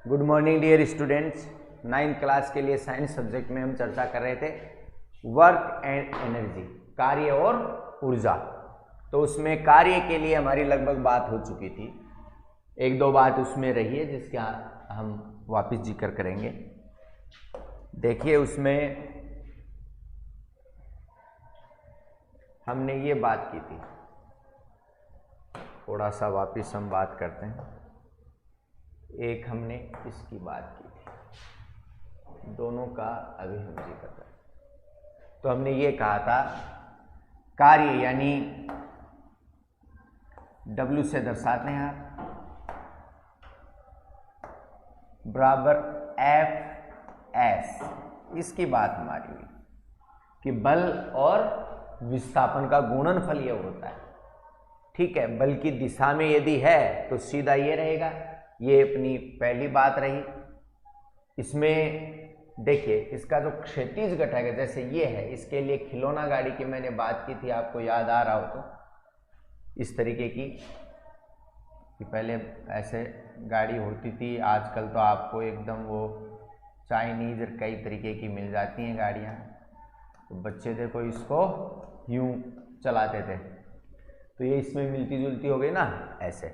Good morning dear students. 9th class के लिए science subject में हम चर्चा कर रहे थे वर्क एंड एनर्जी, कार्य और ऊर्जा। तो उसमें कार्य के लिए हमारी लगभग बात हो चुकी थी, एक दो बात उसमें रही है जिसका हम वापस जिक्र करेंगे। देखिए उसमें हमने ये बात की थी, थोड़ा सा वापस हम बात करते हैं। एक हमने इसकी बात की थी, दोनों का अभी हम जिक्र करें। तो हमने ये कहा था कार्य यानी W से दर्शाते हैं आप बराबर Fs, इसकी बात हमारी हुई कि बल और विस्थापन का गुणनफल ये होता है। ठीक है, बल की दिशा में यदि है तो सीधा ये रहेगा, ये अपनी पहली बात रही। इसमें देखिए इसका जो क्षैतिज घटक है जैसे ये है, इसके लिए खिलौना गाड़ी की मैंने बात की थी, आपको याद आ रहा हो तो इस तरीके की कि पहले ऐसे गाड़ी होती थी, आजकल तो आपको एकदम वो चाइनीज और कई तरीके की मिल जाती हैं गाड़ियाँ। तो बच्चे देखो इसको यूं चलाते थे, तो ये इसमें मिलती जुलती हो गई ना ऐसे।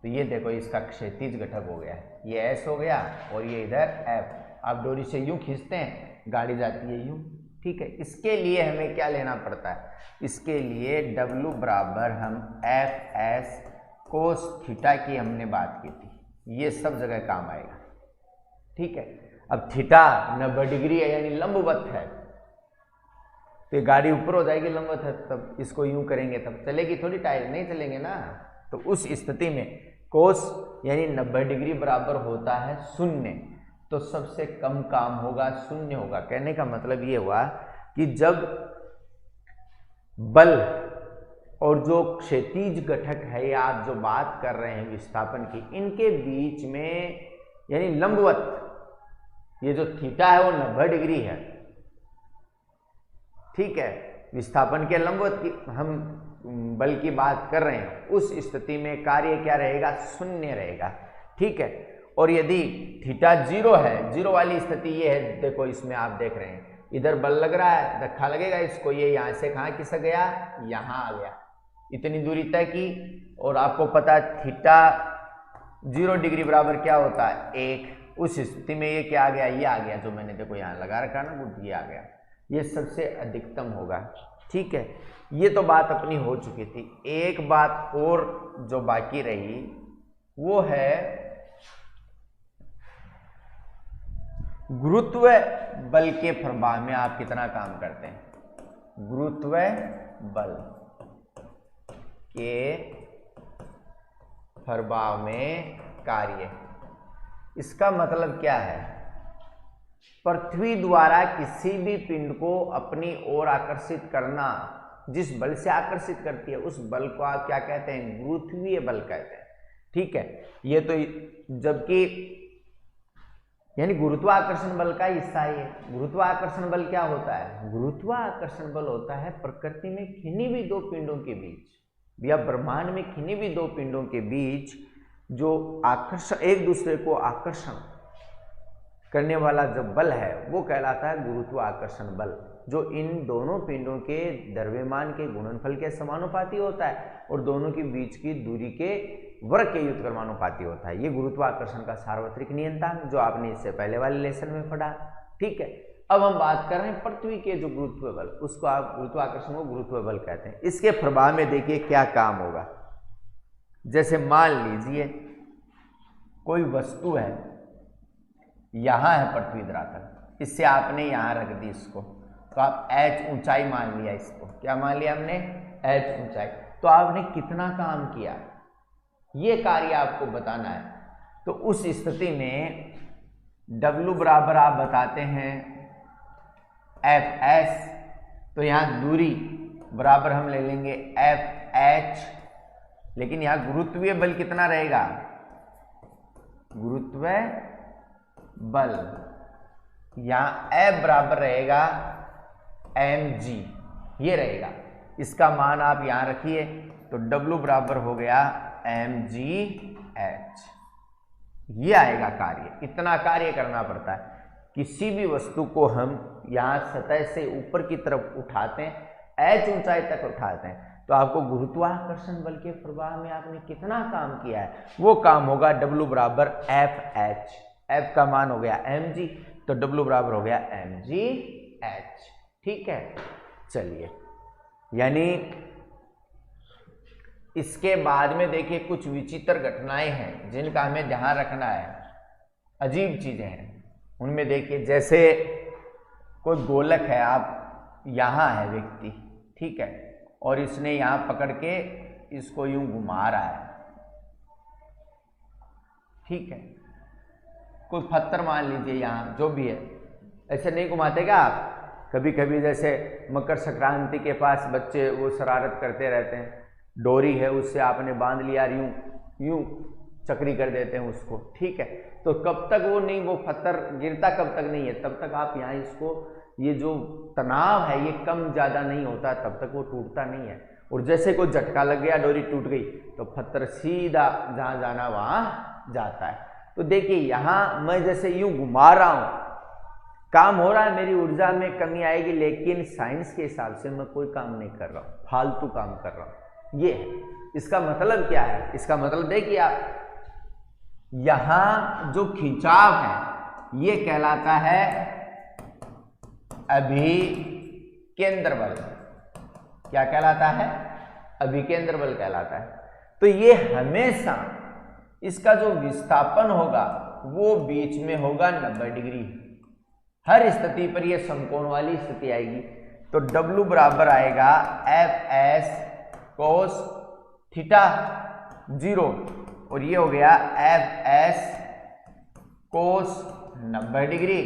तो ये देखो इसका क्षैतिज घटक हो गया, ये S हो गया और ये इधर F। आप डोरी से यूं खींचते हैं, गाड़ी जाती है यूं। ठीक है, इसके लिए हमें क्या लेना पड़ता है, इसके लिए W बराबर हम Fs कोस थीटा की हमने बात की थी, ये सब जगह काम आएगा। ठीक है, अब थीटा 90 डिग्री है यानी लंबवत है, तो गाड़ी ऊपर हो जाएगी लंबवत है, तब इसको यूं करेंगे तब चलेगी, थोड़ी टायर नहीं चलेंगे ना। तो उस स्थिति में कोस यानी 90 डिग्री बराबर होता है 0, तो सबसे कम काम होगा 0 होगा। कहने का मतलब ये हुआ कि जब बल और जो क्षैतिज घटक है या आप जो बात कर रहे हैं विस्थापन की, इनके बीच में यानी लंबवत ये जो थीटा है वो 90 डिग्री है। ठीक है, विस्थापन के लंबवत की हम बल की बात कर रहे हैं, उस स्थिति में कार्य क्या रहेगा, 0 रहेगा। ठीक है, और यदि थीटा 0 है, 0 वाली स्थिति ये है, देखो इसमें आप देख रहे हैं इधर बल लग रहा है, धक्का लगेगा इसको, ये यहाँ से कहाँ खिसक गया, यहाँ आ गया, इतनी दूरी तय की। और आपको पता है थीटा 0 डिग्री बराबर क्या होता है 1। उस स्थिति में ये क्या आ गया, ये आ गया, जो मैंने देखो यहाँ लगा रखा ना वो ये आ गया, ये सबसे अधिकतम होगा। ठीक है, ये तो बात अपनी हो चुकी थी। एक बात और जो बाकी रही वो है गुरुत्व बल के प्रभाव में आप कितना काम करते हैं। गुरुत्व बल के प्रभाव में कार्य, इसका मतलब क्या है, पृथ्वी द्वारा किसी भी पिंड को अपनी ओर आकर्षित करना, जिस बल से आकर्षित करती है उस बल को आप क्या कहते हैं, गुरुत्वीय बल कहते हैं। ठीक है, ये तो जबकि यानी गुरुत्वाकर्षण बल का हिस्सा है। गुरुत्वाकर्षण बल क्या होता है, गुरुत्वाकर्षण बल होता है प्रकृति में किन्हीं भी दो पिंडों के बीच या ब्रह्मांड में किन्हीं भी दो पिंडों के बीच जो आकर्षण, एक दूसरे को आकर्षण करने वाला जो बल है वो कहलाता है गुरुत्वाकर्षण बल, जो इन दोनों पिंडों के द्रव्यमान के गुणनफल के समानुपाती होता है और दोनों के बीच की दूरी के वर्ग के व्युत्क्रमानुपाती होता है। ये गुरुत्वाकर्षण का सार्वत्रिक नियंत्रण जो आपने इससे पहले वाले लेसन में पढ़ा। ठीक है, अब हम बात कर रहे हैं पृथ्वी के जो गुरुत्व बल, उसको आप गुरुत्वाकर्षण को गुरुत्व बल कहते हैं। इसके प्रभाव में देखिए क्या काम होगा। जैसे मान लीजिए कोई वस्तु है, यहां है पृथ्वी धरातल, इससे आपने यहां रख दी इसको, तो आप h ऊंचाई मान लिया, इसको क्या मान लिया हमने, h ऊंचाई। तो आपने कितना काम किया ये कार्य आपको बताना है। तो उस स्थिति में W बराबर आप बताते हैं Fs, तो यहां दूरी बराबर हम ले लेंगे Fh, लेकिन यहां गुरुत्वीय बल कितना रहेगा, गुरुत्व बल यहां F बराबर रहेगा mg, ये रहेगा। इसका मान आप यहां रखिए, तो W बराबर हो गया mgh। ये आएगा कार्य। इतना कार्य करना पड़ता है। किसी भी वस्तु को हम यहाँ सतह से ऊपर की तरफ उठाते हैं, h ऊंचाई तक उठाते हैं, तो आपको गुरुत्वाकर्षण बल के प्रभाव में आपने कितना काम किया है, वो काम होगा W बराबर FH। F का मान हो गया mg, तो W बराबर हो गया mgh। ठीक है, चलिए, यानी इसके बाद में देखिए कुछ विचित्र घटनाएं हैं जिनका हमें ध्यान रखना है, अजीब चीजें हैं उनमें। देखिए जैसे कोई गोलक है, आप यहाँ है व्यक्ति, ठीक है, और इसने यहाँ पकड़ के इसको यूं घुमा रहा है, ठीक है। कोई पत्थर मान लीजिए यहाँ, जो भी है, ऐसे नहीं घुमाते क्या आप? कभी कभी जैसे मकर संक्रांति के पास बच्चे वो शरारत करते रहते हैं, डोरी है उससे आपने बांध लिया, यूं यूं चक्री कर देते हैं उसको, ठीक है। तो कब तक वो नहीं, वो पत्थर गिरता कब तक नहीं है, तब तक आप यहाँ इसको, ये जो तनाव है ये कम ज़्यादा नहीं होता, तब तक वो टूटता नहीं है। और जैसे कोई झटका लग गया, डोरी टूट गई, तो पत्थर सीधा जहाँ जाना वहाँ जाता है। तो देखिए यहाँ मैं जैसे यूं घुमा रहा हूँ, काम हो रहा है, मेरी ऊर्जा में कमी आएगी, लेकिन साइंस के हिसाब से मैं कोई काम नहीं कर रहा हूँ, फालतू काम कर रहा हूँ। ये है, इसका मतलब क्या है? इसका मतलब देखिए आप, यहां जो खिंचाव है ये कहलाता है अभिकेंद्र बल। क्या कहलाता है? अभिकेंद्र बल कहलाता है। तो ये हमेशा इसका जो विस्थापन होगा वो बीच में होगा 90 डिग्री। हर स्थिति पर ये समकोण वाली स्थिति आएगी। तो W बराबर आएगा FS कोस थीटा 0, और ये हो गया FS कोस 90 डिग्री,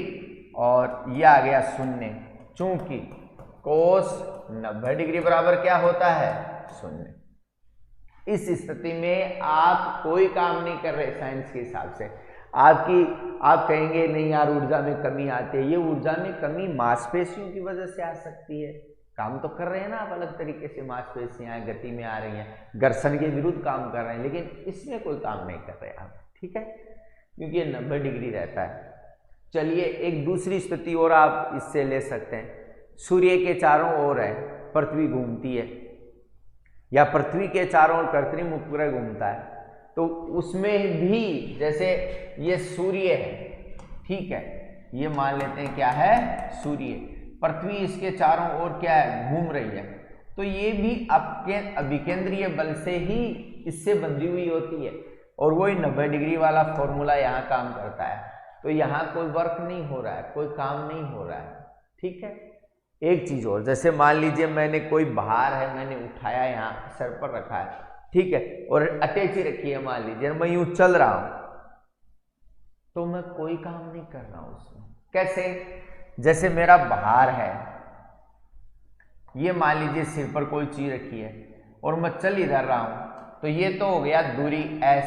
और ये आ गया 0, चूंकि कोस 90 डिग्री बराबर क्या होता है? 0। इस स्थिति में आप कोई काम नहीं कर रहे साइंस के हिसाब से। आप कहेंगे नहीं यार ऊर्जा में कमी आती है, ये ऊर्जा में कमी मांसपेशियों की वजह से आ सकती है। काम तो कर रहे हैं ना आप अलग तरीके से, मांसपेशियां गति में आ रही हैं, घर्षण के विरुद्ध काम कर रहे हैं, लेकिन इसमें कोई काम नहीं कर रहे आप, ठीक है, क्योंकि ये 90 डिग्री रहता है। चलिए एक दूसरी स्थिति और आप इससे ले सकते हैं। सूर्य के चारों ओर है, पृथ्वी घूमती है, या पृथ्वी के चारों ओर कृत्रिम उपग्रह घूमता है, तो उसमें भी जैसे ये सूर्य है, ठीक है, ये मान लेते हैं क्या है? सूर्य। पृथ्वी इसके चारों ओर क्या है? घूम रही है। तो ये भी अभिकेंद्रीय बल से ही इससे बंधी हुई होती है, और वही 90 डिग्री वाला फॉर्मूला यहाँ काम करता है। तो यहाँ कोई वर्क नहीं हो रहा है, कोई काम नहीं हो रहा है, ठीक है। एक चीज और, जैसे मान लीजिए मैंने कोई भार है, मैंने उठाया, यहाँ सर पर रखा है, ठीक है, और अटैची रखी है, मान लीजिए मैं यूं चल रहा हूं, तो मैं कोई काम नहीं कर रहा हूं उसमें। कैसे? जैसे मेरा भार है, ये मान लीजिए सिर पर कोई चीज रखी है और मैं चल इधर रहा हूं, तो ये तो हो गया दूरी s,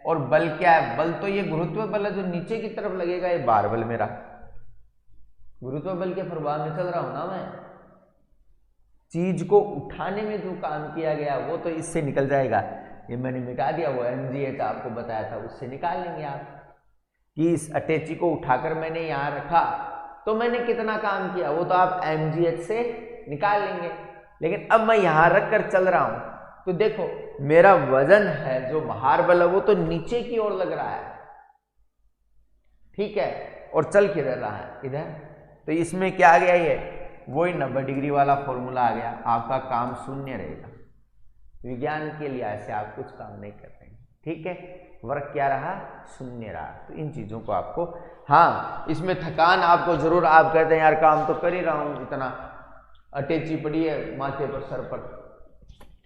और बल क्या है? बल तो ये गुरुत्व बल है जो नीचे की तरफ लगेगा, ये भार बल मेरा गुरुत्व बल के प्रभाव में चल रहा हूं ना मैं। चीज को उठाने में जो काम किया गया वो तो इससे निकल जाएगा, ये मैंने मिटा दिया, वो mgh आपको बताया था, उससे निकाल लेंगे आप कि इस अटैची को उठाकर मैंने यहाँ रखा तो मैंने कितना काम किया, वो तो आप mgh से निकाल लेंगे। लेकिन अब मैं यहाँ रख कर चल रहा हूं, तो देखो मेरा वजन है जो भार बल है वो तो नीचे की ओर लग रहा है, ठीक है, और चल किधर रहा है? इधर। तो इसमें क्या आ गया? ये वही 90 डिग्री वाला फॉर्मूला आ गया, आपका काम शून्य रहेगा। विज्ञान के लिहाज से आप कुछ काम नहीं कर रहे, ठीक है, वर्क क्या रहा? शून्य रहा। तो इन चीजों को आपको, हाँ इसमें थकान आपको जरूर, आप कहते हैं यार काम तो कर ही रहा हूं, इतना अटैची पड़ी है माथे पर, सर पर,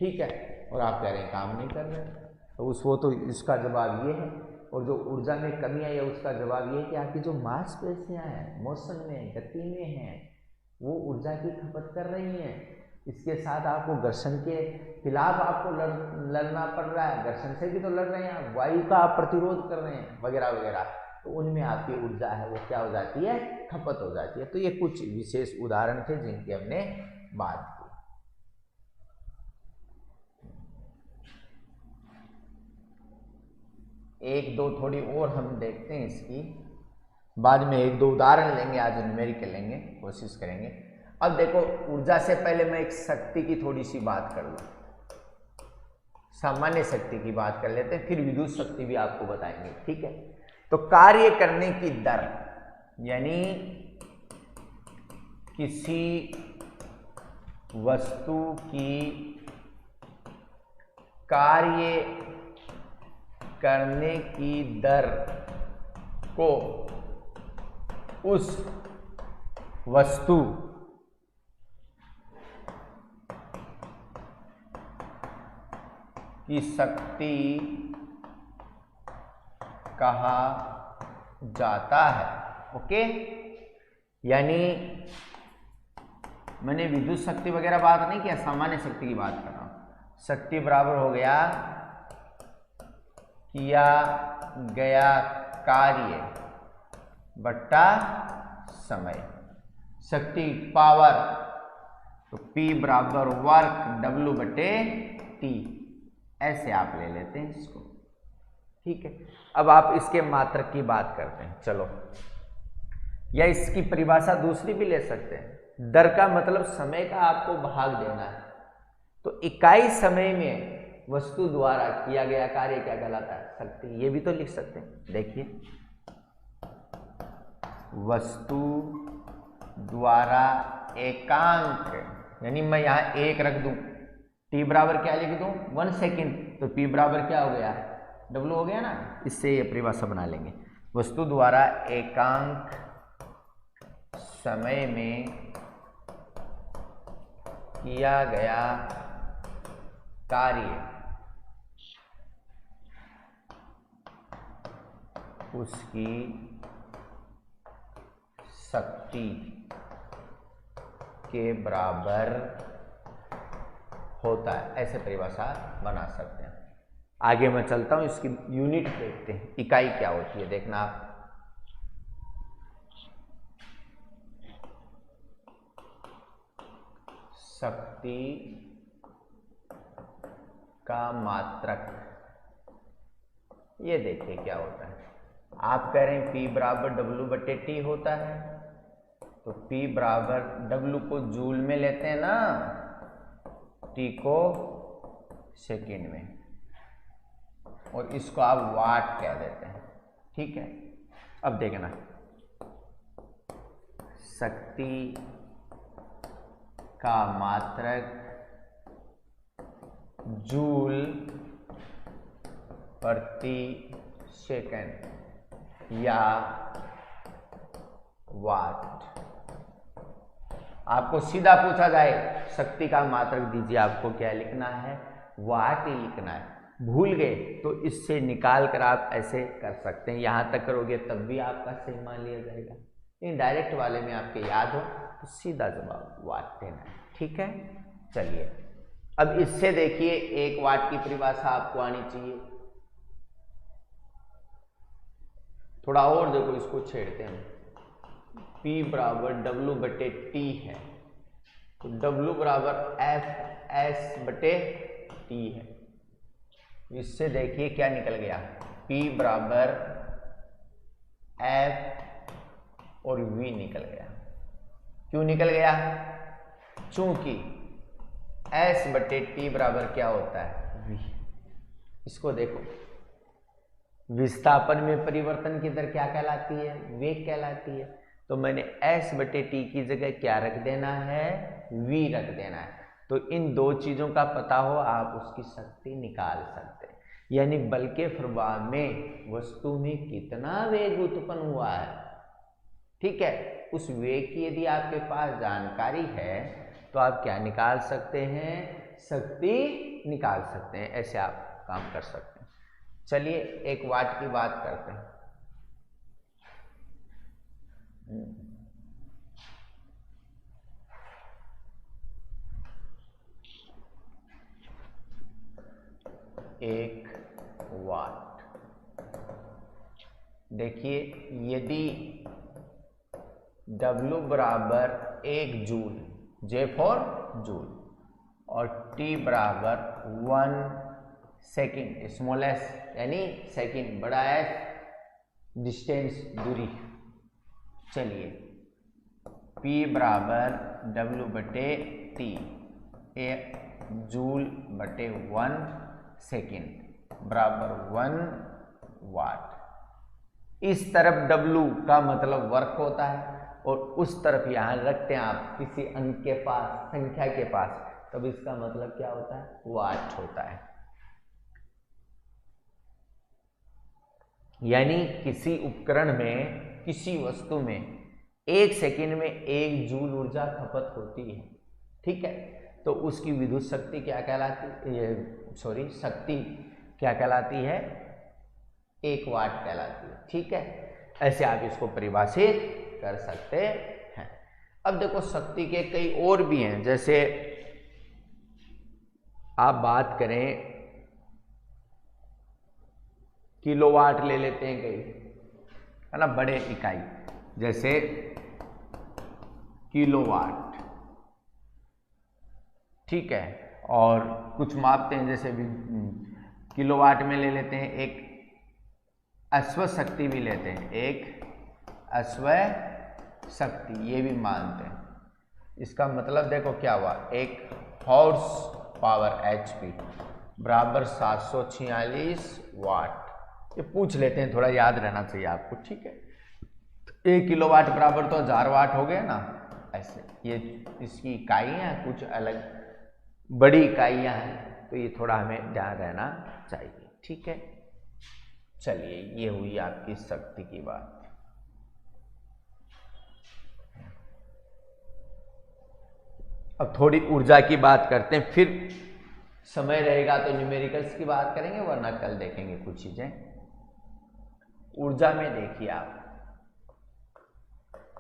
ठीक है, और आप कह रहे हैं काम नहीं कर रहे, तो वो तो इसका जवाब ये है। और जो ऊर्जा में कमी आई है उसका जवाब ये है कि आपकी जो मांसपेशियां हैं, मोशन में, गति में हैं, वो ऊर्जा की खपत कर रही हैं। इसके साथ आपको घर्षण के खिलाफ आपको लड़ना पड़ रहा है, घर्षण से भी तो लड़ रहे हैं आप, वायु का आप प्रतिरोध कर रहे हैं वगैरह वगैरह, तो उनमें आपकी ऊर्जा है वो क्या हो जाती है? खपत हो जाती है। तो ये कुछ विशेष उदाहरण थे जिनकी हमने बात की। एक दो थोड़ी और हम देखते हैं इसकी, बाद में एक दो उदाहरण लेंगे, आज न्यूमेरिकल लेंगे, कोशिश करेंगे। अब देखो, ऊर्जा से पहले मैं एक शक्ति की थोड़ी सी बात कर लूँ, सामान्य शक्ति की बात कर लेते हैं, फिर विद्युत शक्ति भी आपको बताएंगे, ठीक है। तो कार्य करने की दर, यानी किसी वस्तु की कार्य करने की दर को उस वस्तु की शक्ति कहा जाता है। ओके, यानी मैंने विद्युत शक्ति वगैरह बात नहीं किया, सामान्य शक्ति की बात कर रहा हूं। शक्ति बराबर हो गया किया गया कार्य बट्टा समय, शक्ति पावर, तो P बराबर वर्क W बटे T, ऐसे आप ले लेते हैं इसको, ठीक है। अब आप इसके मात्रक की बात करते हैं, चलो, या इसकी परिभाषा दूसरी भी ले सकते हैं। दर का मतलब समय का आपको भाग देना है, तो इकाई समय में वस्तु द्वारा किया गया कार्य क्या कहलाता है? शक्ति। ये भी तो लिख सकते हैं, देखिए, वस्तु द्वारा एकांक, यानी मैं यहां एक रख दूं, T बराबर क्या लिख दूं? 1 सेकेंड, तो P बराबर क्या हो गया? W हो गया ना। इससे ये परिभाषा बना लेंगे, वस्तु द्वारा एकांक समय में किया गया कार्य उसकी शक्ति के बराबर होता है, ऐसे परिभाषा बना सकते हैं। आगे मैं चलता हूं, इसकी यूनिट देखते हैं, इकाई क्या होती है, देखना आप। शक्ति का मात्रक, ये देखिए क्या होता है। आप कह रहे हैं P बराबर W बटे T होता है, तो P बराबर W को जूल में लेते हैं ना, T को सेकेंड में, और इसको आप वाट कह देते हैं, ठीक है। अब देखना, शक्ति का मात्रक जूल प्रति सेकंड या वाट। आपको सीधा पूछा जाए शक्ति का मात्रक दीजिए, आपको क्या लिखना है? वाट ही लिखना है। भूल गए तो इससे निकाल कर आप ऐसे कर सकते हैं, यहां तक करोगे तब भी आपका सही मान लिया जाएगा। लेकिन डायरेक्ट वाले में आपके याद हो तो सीधा जवाब वाट देना है, ठीक है। चलिए, अब इससे देखिए 1 वाट की परिभाषा आपको आनी चाहिए। थोड़ा और देखो, इसको छेड़ते हैं। P बराबर W बटे T है, तो W बराबर F S बटे T है। इससे देखिए क्या निकल गया, P बराबर F और V निकल गया। क्यों निकल गया? चूंकि S बटे T बराबर क्या होता है? V। इसको देखो, विस्थापन में परिवर्तन की दर क्या कहलाती है? वेग कहलाती है। तो मैंने S बटे T की जगह क्या रख देना है? V रख देना है। तो इन दो चीजों का पता हो, आप उसकी शक्ति निकाल सकते हैं। यानी बल के प्रवाह में वस्तु में कितना वेग उत्पन्न हुआ है, ठीक है, उस वेग की यदि आपके पास जानकारी है तो आप क्या निकाल सकते हैं? शक्ति निकाल सकते हैं। ऐसे आप काम कर सकते हैं। चलिए 1 वाट की बात करते हैं। एक वाट, देखिए, यदि W बराबर 1 जूल, J फॉर जूल, और T बराबर 1 सेकेंड, स्मॉल एस यानी सेकेंड, बड़ा एस डिस्टेंस दूरी। चलिए P बराबर W/T ए जूल बटे 1 सेकेंड बराबर 1 वाट। इस तरफ W का मतलब वर्क होता है और उस तरफ यहां रखते हैं आप किसी अंक के पास, संख्या के पास, तब इसका मतलब क्या होता है? वाट होता है। यानी किसी उपकरण में, किसी वस्तु में 1 सेकेंड में 1 जूल ऊर्जा खपत होती है। ठीक है, तो उसकी विद्युत शक्ति क्या कहलाती है? शक्ति क्या कहलाती है? 1 वाट कहलाती है। ठीक है, ऐसे आप इसको परिभाषित कर सकते हैं। अब देखो शक्ति के कई और भी हैं, जैसे आप बात करें किलोवाट ले लेते हैं कई, है ना, बड़े इकाई, जैसे किलोवाट। ठीक है, और कुछ मापते हैं जैसे भी किलोवाट में ले लेते हैं, एक अश्व शक्ति भी लेते हैं, एक अश्व शक्ति, ये भी मानते हैं। इसका मतलब देखो क्या हुआ, एक हॉर्स पावर HP बराबर 746 वाट। ये पूछ लेते हैं, थोड़ा याद रहना चाहिए आपको। ठीक है, 1 किलोवाट बराबर तो 1000 वाट हो गया ना, ऐसे ये इसकी इकाइयाँ कुछ अलग बड़ी इकाइयाँ हैं, तो ये थोड़ा हमें ध्यान रहना चाहिए। ठीक है, चलिए ये हुई आपकी शक्ति की बात। अब थोड़ी ऊर्जा की बात करते हैं, फिर समय रहेगा तो न्यूमेरिकल्स की बात करेंगे, वरना कल देखेंगे कुछ चीजें। ऊर्जा में देखिए आप,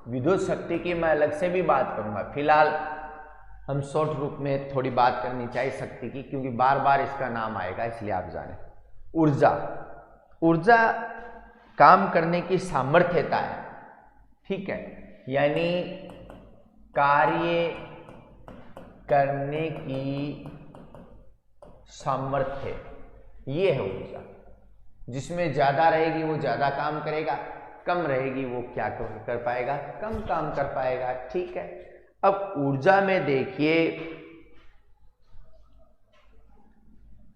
विद्युत शक्ति की मैं अलग से भी बात करूंगा, फिलहाल हम शॉर्ट रूप में थोड़ी बात करनी चाहिए शक्ति की, क्योंकि बार बार इसका नाम आएगा, इसलिए आप जानें। ऊर्जा, ऊर्जा काम करने की सामर्थ्यता है। ठीक है, यानी कार्य करने की सामर्थ्य, ये है ऊर्जा। जिसमें ज्यादा रहेगी वो ज्यादा काम करेगा, कम रहेगी वो क्या कर पाएगा? कम काम कर पाएगा। ठीक है, अब ऊर्जा में देखिए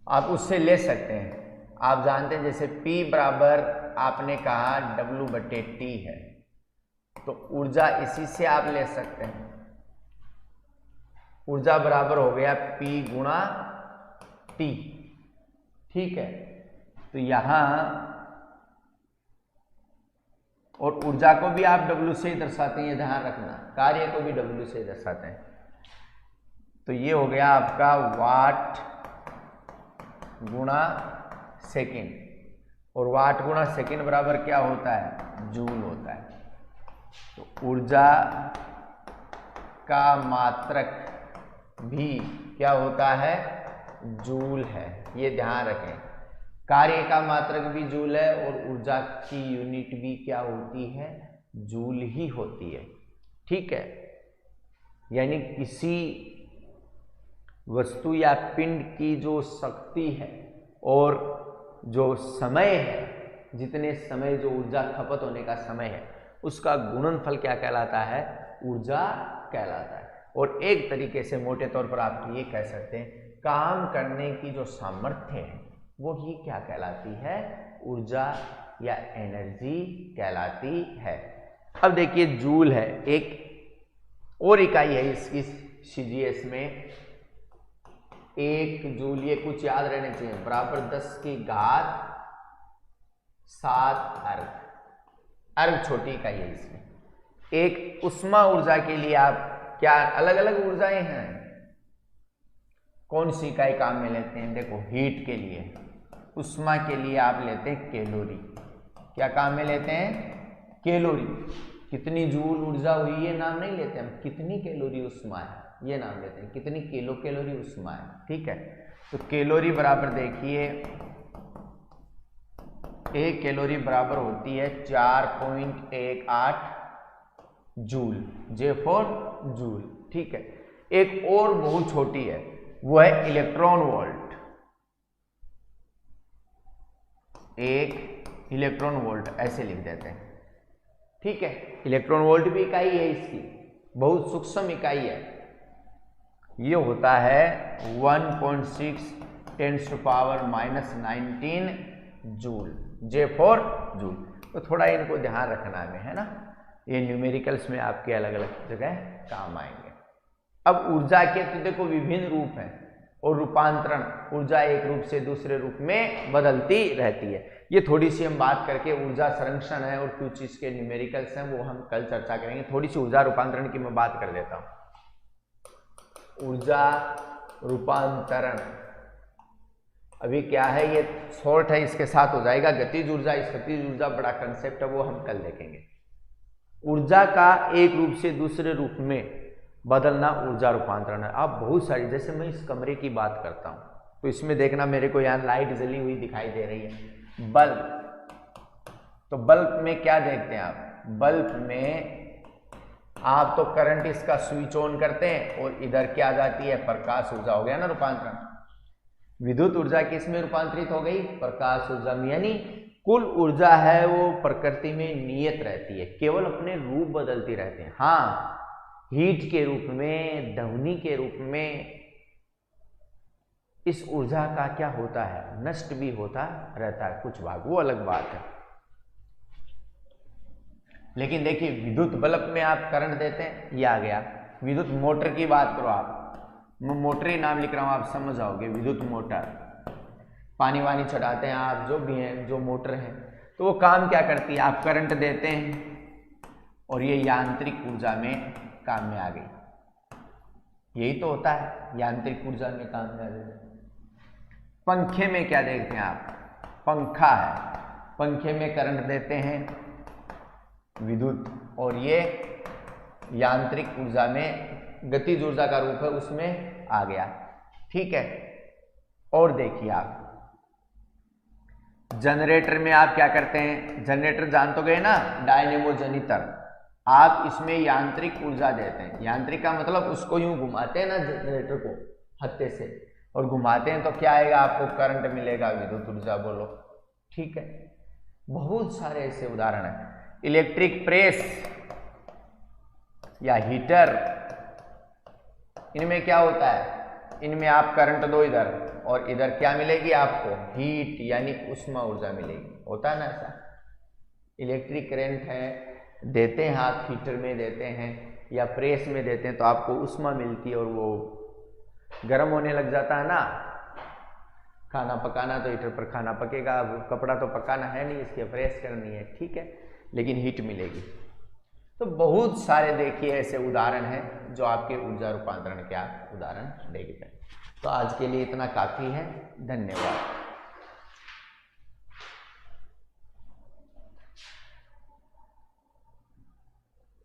आप उससे ले सकते हैं, आप जानते हैं जैसे P बराबर आपने कहा W/T है, तो ऊर्जा इसी से आप ले सकते हैं। ऊर्जा बराबर हो गया P गुणा T। ठीक है, तो यहां, और ऊर्जा को भी आप W से ही दर्शाते हैं, ये ध्यान रखना, कार्य को भी W से दर्शाते हैं। तो ये हो गया आपका वाट गुणा सेकेंड, और वाट गुणा सेकेंड बराबर क्या होता है? जूल होता है। तो ऊर्जा का मात्रक भी क्या होता है? जूल है, ये ध्यान रखें। कार्य का मात्रक भी जूल है और ऊर्जा की यूनिट भी क्या होती है? जूल ही होती है। ठीक है, यानी किसी वस्तु या पिंड की जो शक्ति है और जो समय है, जितने समय जो ऊर्जा खपत होने का समय है, उसका गुणनफल क्या कहलाता है? ऊर्जा कहलाता है। और एक तरीके से मोटे तौर पर आप ये कह सकते हैं, काम करने की जो सामर्थ्य है वो ही क्या कहलाती है? ऊर्जा या एनर्जी कहलाती है। अब देखिए जूल है, एक और इकाई है इसकी CGS में, 1 जूल, ये कुछ याद रहने चाहिए, बराबर 10⁻⁷ अर्ग छोटी इकाई है इसमें। एक उष्मा ऊर्जा के लिए आप क्या अलग अलग ऊर्जाएं हैं, कौन सी इकाई काम में लेते हैं? देखो हीट के लिए, उष्मा के लिए आप लेते हैं कैलोरी। क्या काम में लेते हैं? कैलोरी। कितनी जूल ऊर्जा हुई ये नाम नहीं लेते हम, कितनी कैलोरी उष्मा है ये नाम लेते हैं, कितनी कैलोरी उष्मा है। ठीक है, तो कैलोरी बराबर देखिए, 1 कैलोरी बराबर होती है 4.18 जूल, J4 जूल। ठीक है, एक और बहुत छोटी है, वो है इलेक्ट्रॉन वोल्ट। 1 इलेक्ट्रॉन वोल्ट ऐसे लिख देते हैं। ठीक है, इलेक्ट्रॉन वोल्ट भी इकाई है इसकी, बहुत सूक्ष्म इकाई है। ये होता है 1.6 10⁻⁻19 जूल, J4 जूल। तो थोड़ा इनको ध्यान रखना है ना, ये न्यूमेरिकल्स में आपके अलग अलग जगह काम आएंगे। अब ऊर्जा के तो देखो विभिन्न रूप हैं और रूपांतरण, ऊर्जा एक रूप से दूसरे रूप में बदलती रहती है। ये थोड़ी सी हम बात करके ऊर्जा संरक्षण है और कुछ इसके न्यूमेरिकल्स हैं वो हम कल चर्चा करेंगे। थोड़ी सी ऊर्जा रूपांतरण की मैं बात कर देता हूँ। ऊर्जा रूपांतरण अभी क्या है, ये शॉर्ट है, इसके साथ हो जाएगा गतिज ऊर्जा। इस गतिज ऊर्जा बड़ा कंसेप्ट है, वो हम कल देखेंगे। ऊर्जा का एक रूप से दूसरे रूप में बदलना ऊर्जा रूपांतरण है। आप बहुत सारी, जैसे मैं इस कमरे की बात करता हूं तो इसमें देखना मेरे को यहाँ लाइट जली हुई दिखाई दे रही है, बल्ब। तो बल्ब में क्या देखते हैं आप, बल्ब में आप तो करंट इसका स्विच ऑन करते हैं और इधर क्या आ जाती है, प्रकाश ऊर्जा। हो गया ना रूपांतरण। विद्युत ऊर्जा किस में रूपांतरित हो गई, प्रकाश ऊर्जा में। यानी कुल ऊर्जा है वो प्रकृति में नियत रहती है, केवल अपने रूप बदलती रहते हैं। हाँ, हीट के रूप में, ध्वनि के रूप में इस ऊर्जा का क्या होता है, नष्ट भी होता रहता है कुछ भाग, वो अलग बात है। लेकिन देखिए विद्युत बल्ब में आप करंट देते हैं, ये आ गया। विद्युत मोटर की बात करो आप, मैं मोटर ही नाम लिख रहा हूं, आप समझ जाओगे। विद्युत मोटर, पानी वानी चढ़ाते हैं आप, जो भी हैं, जो मोटर है, तो वो काम क्या करती है, आप करंट देते हैं और ये यांत्रिक ऊर्जा में काम में आ गई। यही तो होता है, यांत्रिक ऊर्जा में काम में आ गई। पंखे में क्या देखते हैं आप, पंखा है, पंखे में करंट देते हैं विद्युत, और ये यांत्रिक ऊर्जा में, गतिज ऊर्जा का रूप है, उसमें आ गया। ठीक है, और देखिए आप जनरेटर में आप क्या करते हैं, जनरेटर जान तो गए ना, डायनेमो जनितर। आप इसमें यांत्रिक ऊर्जा देते हैं। यांत्रिक का मतलब उसको यूं घुमाते हैं ना, जनरेटर को हत्थे से, और घुमाते हैं तो क्या आएगा, आपको करंट मिलेगा, विद्युत ऊर्जा बोलो। ठीक है, बहुत सारे ऐसे उदाहरण हैं। इलेक्ट्रिक प्रेस या हीटर, इनमें क्या होता है, इनमें आप करंट दो इधर और इधर क्या मिलेगी आपको, हीट यानी उष्मा ऊर्जा मिलेगी। होता है ना ऐसा। इलेक्ट्रिक करंट है, देते हैं आप हीटर में देते हैं या प्रेस में देते हैं तो आपको उष्मा मिलती है और वो गर्म होने लग जाता है ना। खाना पकाना तो हीटर पर खाना पकेगा, अब कपड़ा तो पकाना है नहीं, इसकी प्रेस करनी है। ठीक है, लेकिन हीट मिलेगी। तो बहुत सारे देखिए ऐसे उदाहरण हैं जो आपके ऊर्जा रूपांतरण के आप उदाहरण देख सकते हैं। तो आज के लिए इतना काफ़ी है, धन्यवाद।